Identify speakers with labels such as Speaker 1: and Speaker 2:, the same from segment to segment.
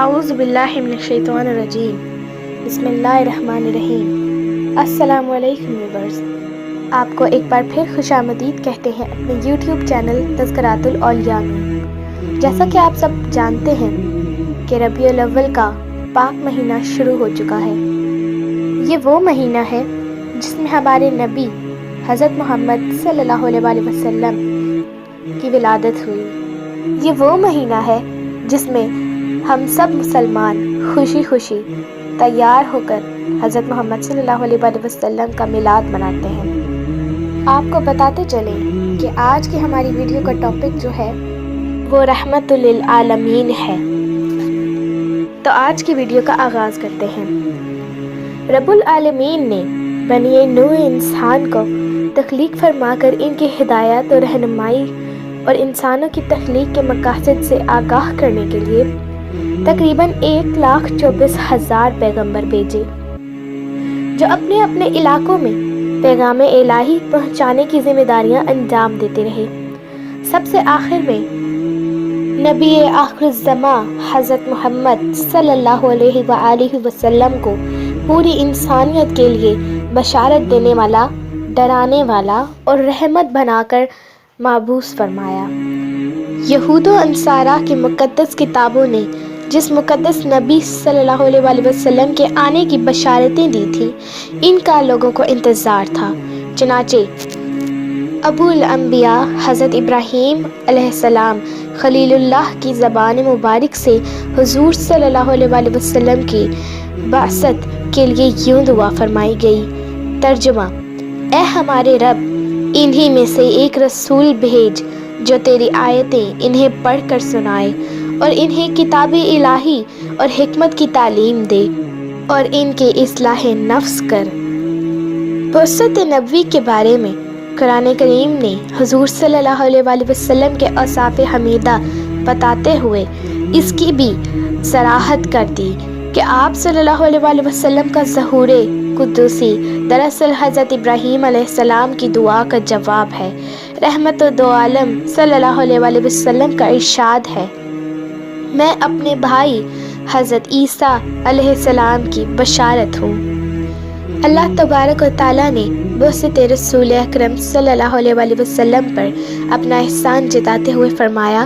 Speaker 1: اعوذ باللہ من الشیطان الرجیم بسم اللہ الرحمن الرحیم۔ السلام علیکم ویورز، آپ کو ایک بار پھر خوش آمدید کہتے ہیں اپنے یوٹیوب چینل تذکرات الاولیاء میں۔ جیسا کہ آپ سب جانتے ہیں کہ ربیع الاول کا پاک مہینہ شروع ہو چکا ہے۔ یہ وہ مہینہ ہے جس میں ہمارے نبی حضرت محمد صلی اللہ علیہ وآلہ وسلم کی ولادت ہوئی۔ یہ وہ مہینہ ہے جس میں ہم سب مسلمان خوشی خوشی تیار ہو کر حضرت محمد صلی اللہ علیہ وآلہ وسلم کا میلاد مناتے ہیں۔ آپ کو بتاتے چلیں کہ آج کی ہماری ویڈیو کا ٹاپک جو ہے وہ رحمت للعالمین ہے۔ تو آج کی ویڈیو کا آغاز کرتے ہیں۔ رب العالمین نے بنی نوع انسان کو تخلیق فرما کر ان کی ہدایت اور رہنمائی اور انسانوں کی تخلیق کے مقاصد سے آگاہ کرنے کے لیے تقریباً 1,24,000 پیغمبر بھیجے، جو اپنے اپنے علاقوں میں پیغام الہی پہنچانے کی ذمہ داریاں انجام دیتے رہے۔ سب سے آخر میں نبی آخر الزماں حضرت محمد صلی اللہ علیہ وآلہ وسلم کو پوری انسانیت کے لیے بشارت دینے والا، ڈرانے والا اور رحمت بنا کر مبعوث فرمایا۔ یہود و انصارہ کی مقدس کتابوں نے جس مقدس نبی صلی اللہ علیہ وآلہ وسلم کے آنے کی بشارتیں دی تھیں، ان کا لوگوں کو انتظار تھا۔ چنانچہ ابو الانبیاء حضرت ابراہیم علیہ السلام خلیل اللہ کی زبان مبارک سے حضور صلی اللہ علیہ وآلہ وسلم کی بعثت کے لیے یوں دعا فرمائی گئی۔ ترجمہ: اے ہمارے رب، انہی میں سے ایک رسول بھیج جو تیری آیتیں انہیں پڑھ کر سنائے اور انہیں کتاب الہی اور حکمت کی تعلیم دے اور ان کے اصلاح نفس کر۔ بعثت نبوی کے بارے میں قرآن کریم نے حضور صلی اللہ علیہ وآلہ وسلم کے اوصاف حمیدہ بتاتے ہوئے اس کی بھی صراحت کر دی کہ آپ صلی اللہ علیہ وآلہ وسلم کا ظہور قدوسی دراصل حضرت ابراہیم علیہ السلام کی دعا کا جواب ہے۔ رحمت دو عالم صلی اللہ علیہ وآلہ وسلم کا ارشاد ہے: میں اپنے بھائی حضرت عیسیٰ علیہ السلام کی بشارت ہوں۔ اللہ تبارک و تعالیٰ نے بعثت رسول اکرم صلی اللہ علیہ وآلہ وسلم پر اپنا احسان جتاتے ہوئے فرمایا: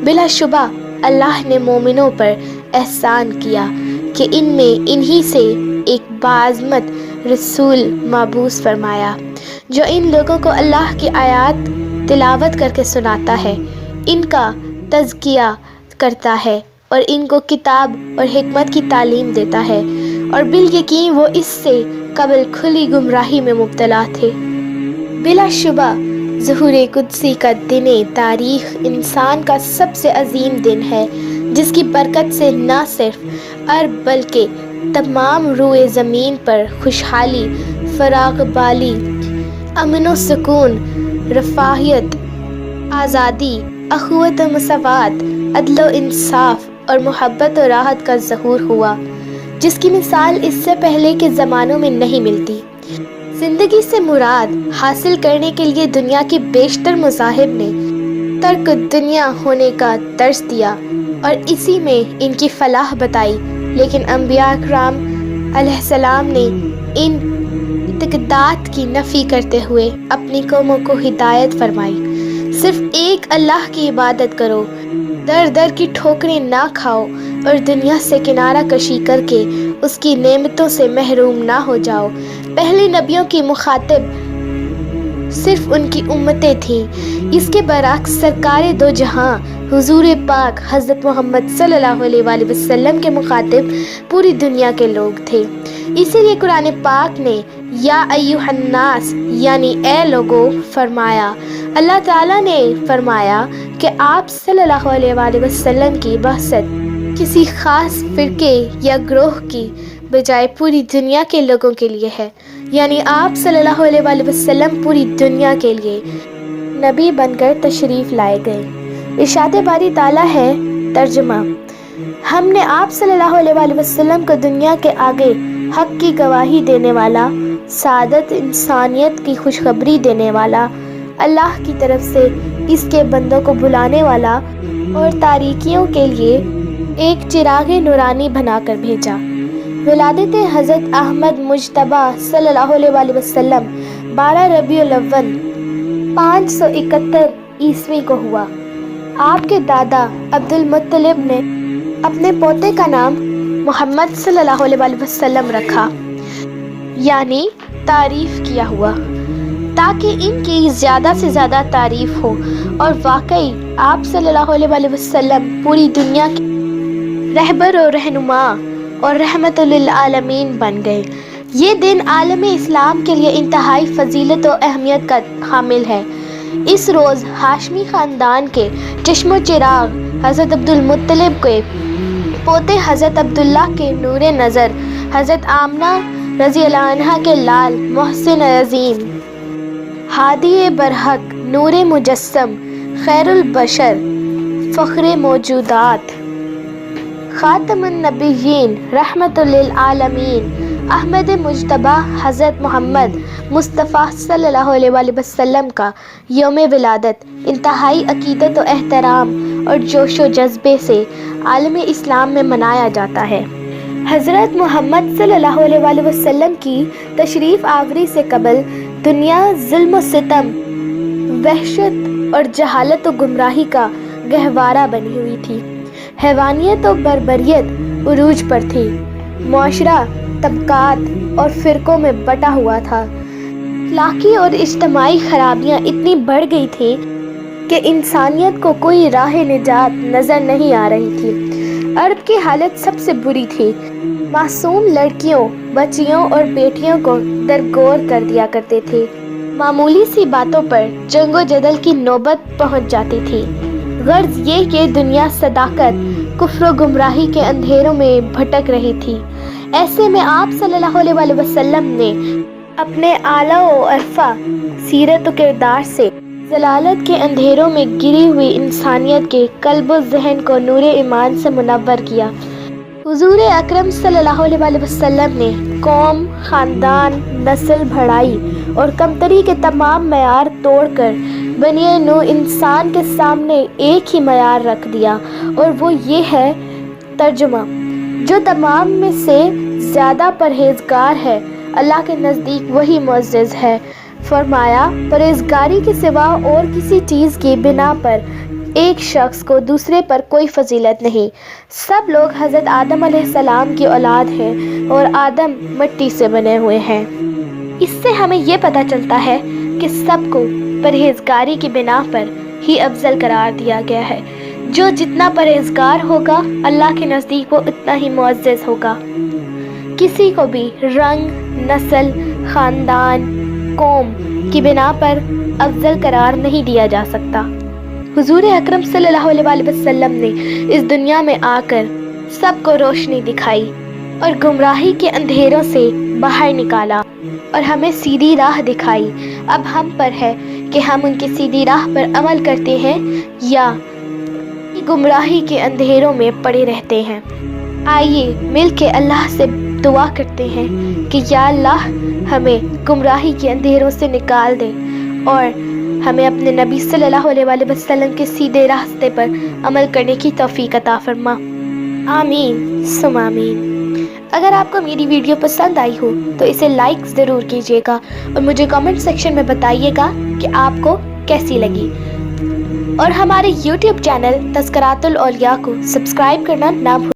Speaker 1: بلا شبہ اللہ نے مومنوں پر احسان کیا کہ ان میں انہی سے ایک باعظمت رسول مبعوث فرمایا، جو ان لوگوں کو اللہ کی آیات تلاوت کر کے سناتا ہے، ان کا تزکیہ کرتا ہے اور ان کو کتاب اور حکمت کی تعلیم دیتا ہے، اور بالیقین وہ اس سے قبل کھلی گمراہی میں مبتلا تھے۔ بلا شبہ ظہور قدسی کا دن تاریخ انسان کا سب سے عظیم دن ہے، جس کی برکت سے نہ صرف عرب بلکہ تمام روئے زمین پر خوشحالی، فراغ بالی، امن و سکون، رفاہیت، آزادی، اخوت و مساوات، عدل و انصاف اور محبت و راحت کا ظہور ہوا، جس کی مثال اس سے پہلے کے زمانوں میں نہیں ملتی۔ زندگی سے مراد حاصل کرنے کے لیے دنیا کے بیشتر مذاہب نے ترک دنیا ہونے کا درس دیا اور اسی میں ان کی فلاح بتائی، لیکن انبیاء اکرام علیہ السلام نے ان اعتقادات کی نفی کرتے ہوئے اپنی قوموں کو ہدایت فرمائی۔ صرف ایک اللہ کی عبادت کرو، در در کی ٹھوکریں نہ کھاؤ اور دنیا سے کنارہ کشی کر کے اس کی نعمتوں سے محروم نہ ہو جاؤ۔ پہلے نبیوں کی مخاطب صرف ان کی امتیں تھیں، اس کے برعکس سرکار دو جہاں حضور پاک حضرت محمد صلی اللہ علیہ وآلہ وسلم کے مخاطب پوری دنیا کے لوگ تھے۔ اسی لیے قرآن پاک نے یا ایھا الناس یعنی اے لوگو فرمایا۔ اللہ تعالیٰ نے فرمایا کہ آپ صلی اللہ علیہ وآلہ وسلم کی بعثت کسی خاص فرقے یا گروہ کی بجائے پوری دنیا کے لوگوں کے لیے ہے، یعنی آپ صلی اللہ علیہ وآلہ وسلم پوری دنیا کے لیے نبی بن کر تشریف لائے گئے۔ ارشاد باری تعالیٰ ہے، ترجمہ: ہم نے آپ صلی اللہ علیہ وآلہ وسلم کو دنیا کے آگے حق کی گواہی دینے والا، سعادت انسانیت کی خوشخبری دینے والا، اللہ کی طرف سے اس کے بندوں کو بلانے والا اور تاریکیوں کے لیے ایک چراغ نورانی بنا کر بھیجا۔ ولادت حضرت احمد مجتبیٰ صلی اللہ علیہ وسلم 12 ربیع الاول 571 عیسوی کو ہوا۔ آپ کے دادا عبد المطلب نے اپنے پوتے کا نام محمد صلی اللہ علیہ وسلم رکھا، یعنی تعریف کیا ہوا، تاکہ ان کی زیادہ سے زیادہ تعریف ہو، اور واقعی آپ صلی اللہ علیہ وسلم پوری دنیا کے رہبر و رہنما اور رحمت للعالمین بن گئے۔ یہ دن عالم اسلام کے لیے انتہائی فضیلت و اہمیت کا حامل ہے۔ اس روز ہاشمی خاندان کے چشم و چراغ حضرت عبد المطلب کے پوتے حضرت عبداللہ کے نور نظر، حضرت آمنہ رضی اللہ عنہ کے لال محسن عظیم، ہادی برحق، نور مجسم، خیر البشر، فخر موجودات، خاتم النبیین، رحمت للعالمین، احمد مجتبیٰ حضرت محمد مصطفیٰ صلی اللہ علیہ وسلم کا یوم ولادت انتہائی عقیدت و احترام اور جوش و جذبے سے عالم اسلام میں منایا جاتا ہے۔ حضرت محمد صلی اللہ علیہ وسلم کی تشریف آوری سے قبل دنیا ظلم و ستم، وحشت اور جہالت و گمراہی کا گہوارہ بنی ہوئی تھی۔ حیوانیت و بربریت عروج پر تھی۔ معاشرہ طبقات اور فرقوں میں بٹا ہوا تھا۔ اخلاقی اور اجتماعی خرابیاں اتنی بڑھ گئی تھیں کہ انسانیت کو کوئی راہ نجات نظر نہیں آ رہی تھی۔ عرب کی حالت سب سے بری تھی۔ معصوم لڑکیوں، بچیوں اور بیٹیوں کو درگور کر دیا کرتے تھے۔ معمولی سی باتوں پر جنگ و جدل کی نوبت پہنچ جاتی تھی۔ غرض یہ کہ دنیا صداقت، کفر و گمراہی کے اندھیروں میں بھٹک رہی تھی۔ ایسے میں آپ صلی اللہ علیہ وسلم نے اپنے اعلیٰ و عرفہ سیرت و کردار سے ضلالت کے اندھیروں میں گری ہوئی انسانیت کے قلب و ذہن کو نور ایمان سے منور کیا۔ حضور اکرم صلی اللہ علیہ وسلم نے قوم، خاندان، نسل بڑھائی اور کمتری کے تمام معیار توڑ کر بنی نوع انسان کے سامنے ایک ہی معیار رکھ دیا، اور وہ یہ ہے ترجمہ: جو تمام میں سے زیادہ پرہیزگار ہے، اللہ کے نزدیک وہی معزز ہے۔ فرمایا، پرہیزگاری کے سوا اور کسی چیز کی بنا پر ایک شخص کو دوسرے پر کوئی فضیلت نہیں۔ سب لوگ حضرت آدم علیہ السلام کی اولاد ہیں، اور آدم مٹی سے بنے ہوئے ہیں۔ اس سے ہمیں یہ پتہ چلتا ہے کہ سب کو پرہیزگاری کی بنا پر ہی افضل قرار دیا گیا ہے۔ جو جتنا پرہیزگار ہوگا، اللہ کے نزدیک وہ اتنا ہی معزز ہوگا۔ کسی کو بھی رنگ، نسل، خاندان، قوم کی بنا پر افضل قرار نہیں دیا جا سکتا۔ حضور اکرم صلی اللہ علیہ وسلم نے اس دنیا میں آ کر سب کو روشنی دکھائی اور گمراہی کے اندھیروں سے باہر نکالا، اور ہمیں سیدھی راہ دکھائی۔ اب ہم پر ہے کہ ہم ان کی سیدھی راہ پر عمل کرتے ہیں یا گمراہی کے اندھیروں میں پڑے رہتے ہیں۔ آئیے مل کے اللہ سے دعا کرتے ہیں کہ یا اللہ ہمیں گمراہی کے اندھیروں سے نکال دے، اور ہمیں اپنے نبی صلی اللہ علیہ وسلم کے سیدھے راستے پر عمل کرنے کی توفیق عطا فرما۔ آمین ثم آمین۔ اگر آپ کو میری ویڈیو پسند آئی ہو تو اسے لائک ضرور کیجیے گا، اور مجھے کامنٹ سیکشن میں بتائیے گا کہ آپ کو کیسی لگی، اور ہمارے یوٹیوب چینل تذکرات الاولیاء کو سبسکرائب کرنا نہ بھولیں۔